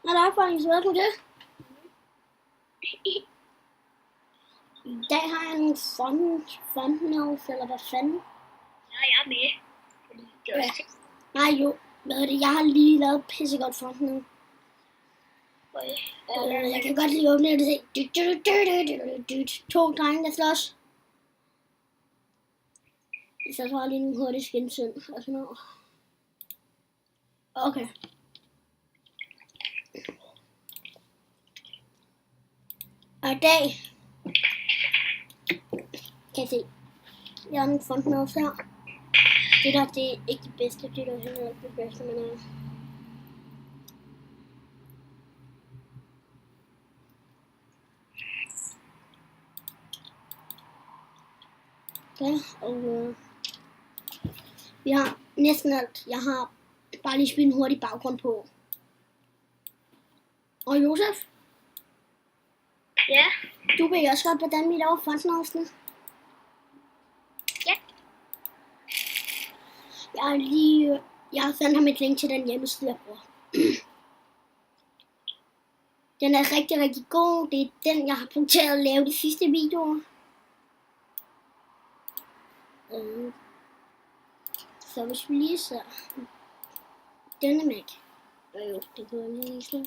Hej Frank, så velkommen til. I dag har jeg nogle thumbnails, eller hvad fanden? Ja, jeg er med. Fordi det er også Nej jo, hvad er det? Jeg har lige lavet pissegodt thumbnail. Jeg kan godt lige åbne det og se. To drenge, der slås. Så tror jeg lige nogle hurtige skinsyn og sådan noget. Okay. Og i dag kan jeg se, jeg har nogle thumbnails her. Det der, det er ikke det bedste, det der heller ikke det bedste, men okay, og vi har næsten alt. Jeg har bare lige spillet en hurtig baggrund på. Og Josef, Ja. du ved også godt, hvordan vi laver thumbnailsene. Ja. Jeg har sendt ham et link til den hjemmeside, jeg bruger. Den er rigtig, rigtig god. Det er den, jeg har brugt til at lave de sidste videoer. Så hvis vi lige ser denne Mac. Jo, det kunne jeg lige slå.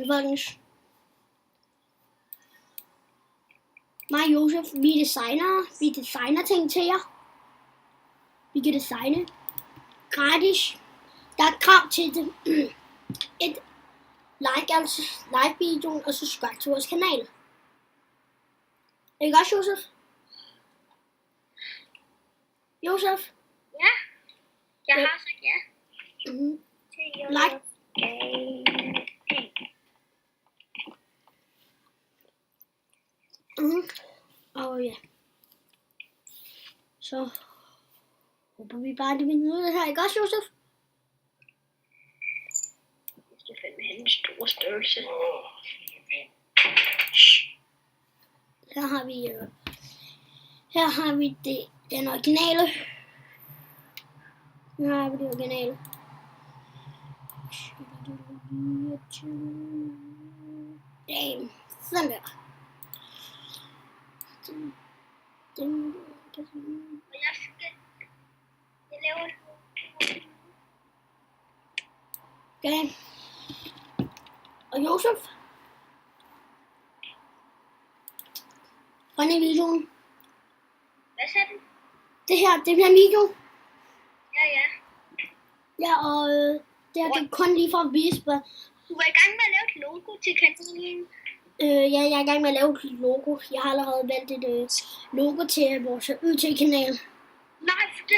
Folkens. Mig og Josef, vi er designere. Vi designer ting til jer. Vi kan designe gratis. Der er krav til det. Et like altså live-videoen, og subscribe til vores kanal. Ikke også, Josef? Josef? Ja. Jeg har sagt ja. Like. Og ja. Så håber vi bare, det vil nyde det her. Ikke også, Josef? Det er fandme have en stor størrelse. Her har vi den originale. Her har vi det originale. Damn. Sådan der. Og jeg laver det. Okay. Og Josef? Hvordan er videoen? Hvad sagde du? Det bliver en video. Ja, ja. Ja, og det er kun lige for at vise, hvad... Du var i gang med at lave et logo til kanalen. Ja, jeg er i gang med at lave et logo. Jeg har allerede valgt et logo til vores YT-kanal. Nej, for det